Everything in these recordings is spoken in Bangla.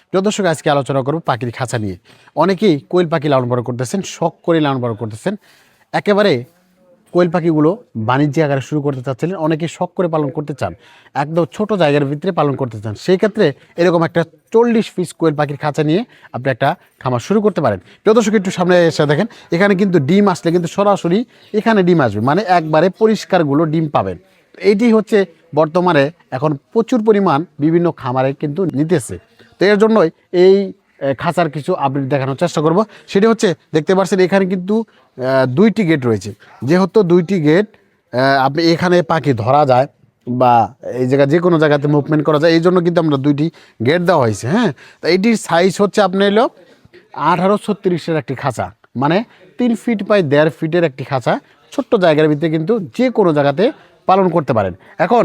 প্রিয় দর্শক, আজকে আলোচনা করব পাখির খাঁচা নিয়ে। অনেকেই কোয়েল পাখি লালন পালন করতেছেন, শখ করে লালন পালন করতেছেন। একেবারে কোয়েল পাখিগুলো বাণিজ্যিক আকারে শুরু করতে চাচ্ছিলেন, অনেকে শখ করে পালন করতে চান, একদম ছোট জায়গার ভিতরে পালন করতে চান। সেই ক্ষেত্রে এরকম একটা 40 পিস কোয়েল পাখির খাঁচা নিয়ে আপনি একটা খামার শুরু করতে পারেন। প্রিয় দর্শক, একটু সামনে এসে দেখেন, এখানে কিন্তু ডিম আসলে কিন্তু সরাসরি এখানে ডিম আসবে, মানে একবারে পরিষ্কারগুলো ডিম পাবেন। এইটি হচ্ছে বর্তমানে এখন প্রচুর পরিমাণ বিভিন্ন খামারে কিন্তু নিতেছে। তো এর জন্যই এই খাঁচার কিছু আপডেট দেখানোর চেষ্টা করব। সেটি হচ্ছে, দেখতে পাচ্ছেন এখানে কিন্তু 2টি গেট রয়েছে। যেহেতু 2টি গেট, আপনি এখানে পাখি ধরা যায় বা এই জায়গায় যে কোনো জায়গাতে মুভমেন্ট করা যায়, এই জন্য কিন্তু আমরা 2টি গেট দেওয়া হয়েছে। হ্যাঁ, তো এইটির সাইজ হচ্ছে আপনার এলো 1836-এর একটি খাঁচা, মানে 3 ফিট বাই 1.5 ফিটের একটি খাঁচা। ছোট্ট জায়গার ভিতরে কিন্তু যে কোনো জায়গাতে পালন করতে পারেন। এখন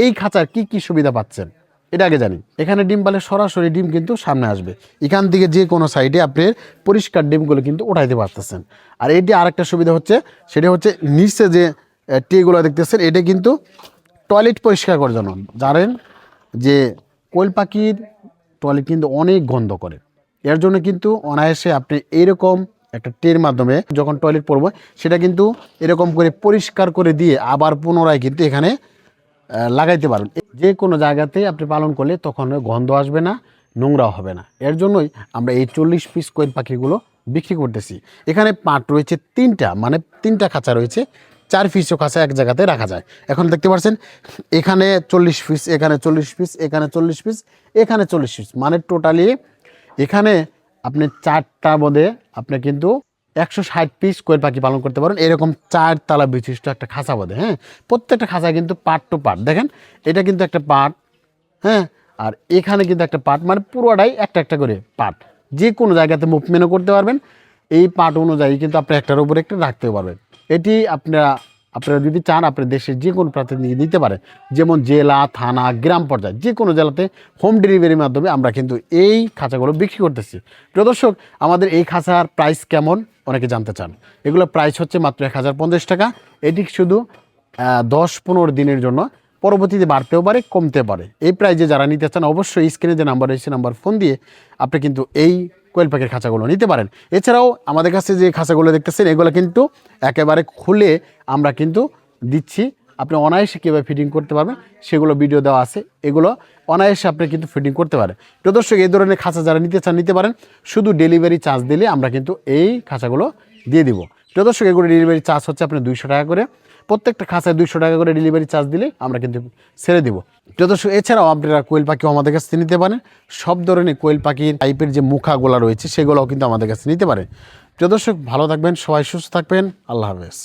এই খাঁচার কি কি সুবিধা পাচ্ছেন এটা আগে জানি। এখানে ডিম পালে সরাসরি ডিম কিন্তু সামনে আসবে, এখান থেকে যে কোনো সাইডে আপনার পরিষ্কার ডিমগুলো কিন্তু উঠাইতে পারতেছেন। আর এটি আরেকটা সুবিধা হচ্ছে, সেটা হচ্ছে নিচে যে ট্রেগুলো দেখতেছেন, এটা কিন্তু টয়লেট পরিষ্কার করার জন্য। জানেন যে কোয়েল পাখির টয়লেট কিন্তু অনেক গন্ধ করে, এর জন্য কিন্তু অনায়াসে আপনি এইরকম একটা ট্রের মাধ্যমে যখন টয়লেট পড়বো, সেটা কিন্তু এরকম করে পরিষ্কার করে দিয়ে আবার পুনরায় কিন্তু এখানে লাগাইতে পারেন। যে কোনো জায়গাতে আপনি পালন করলে তখন গন্ধ আসবে না, নোংরাও হবে না। এর জন্যই আমরা এই 40 পিস কোয়েল পাখিগুলো বিক্রি করতেছি। এখানে পাট রয়েছে 3টা, মানে 3টা খাঁচা রয়েছে, 4 পিসও খাঁচা এক জায়গাতে রাখা যায়। এখন দেখতে পাচ্ছেন এখানে 40 পিস, এখানে 40 পিস, এখানে 40 পিস, এখানে 40 পিস, মানে টোটালি এখানে আপনি 4টা বোধে আপনি কিন্তু 160 পিস কোয়েল পাখি পালন করতে পারেন, এরকম 4 তলা বিশিষ্ট একটা খাঁচা বোধে। হ্যাঁ, প্রত্যেকটা খাঁচা কিন্তু পার্ট টু পার্ট, দেখেন এটা কিন্তু একটা পার্ট। হ্যাঁ, আর এখানে কিন্তু একটা পার্ট, মানে পুরোটাই একটা একটা করে পার্ট। যে কোনো জায়গাতে মুভমেন্টও করতে পারবেন। এই পার্ট অনুযায়ী কিন্তু আপনি একটার উপরে একটা রাখতেও পারবেন। এটি আপনারা যদি চান আপনার দেশের যে কোনো প্রান্তে নিয়ে দিতে পারেন, যেমন জেলা, থানা, গ্রাম পর্যায়ে যে কোনো জেলাতে হোম ডেলিভারির মাধ্যমে আমরা কিন্তু এই খাঁচাগুলো বিক্রি করতেছি। প্রিয় দর্শক, আমাদের এই খাঁচার প্রাইস কেমন অনেকে জানতে চান। এগুলো প্রাইস হচ্ছে মাত্র 1050 টাকা। এটি শুধু 10-15 দিনের জন্য, পরবর্তীতে বাড়তেও পারে, কমতে পারে। এই প্রাইজে যারা নিতে চান অবশ্যই স্ক্রিনে যে নাম্বার রয়েছে নাম্বার ফোন দিয়ে আপনি কিন্তু এই কোয়েল পাখির খাঁচাগুলো নিতে পারেন। এছাড়াও আমাদের কাছে যে খাঁচাগুলো দেখতেছেন, এগুলো কিন্তু একেবারে খুলে আমরা কিন্তু দিচ্ছি। আপনি অনায়াসে কীভাবে ফিটিং করতে পারবেন সেগুলো ভিডিও দেওয়া আছে, এগুলো অনায়াসে আপনি কিন্তু ফিটিং করতে পারেন। প্রিয় দর্শক, এই ধরনের খাঁচা যারা নিতে চান নিতে পারেন, শুধু ডেলিভারি চার্জ দিলে আমরা কিন্তু এই খাঁচাগুলো দিয়ে দিব। প্রিয় দর্শক, এগুলো ডেলিভারি চার্জ হচ্ছে আপনার 200 টাকা করে, প্রত্যেকটা খাঁচায় 200 টাকা করে ডেলিভারি চার্জ দিলে আমরা কিন্তু ছেড়ে দিব। প্রিয় দর্শক, এছাড়াও আপনারা কোয়েল পাখিও আমাদের কাছে নিতে পারেন। সব ধরনের কোয়েল পাখির টাইপের যে মুখাগুলো রয়েছে সেগুলোও কিন্তু আমাদের কাছে নিতে পারেন। প্রিয় দর্শক, ভালো থাকবেন, সবাই সুস্থ থাকবেন, আল্লাহ হাফেজ।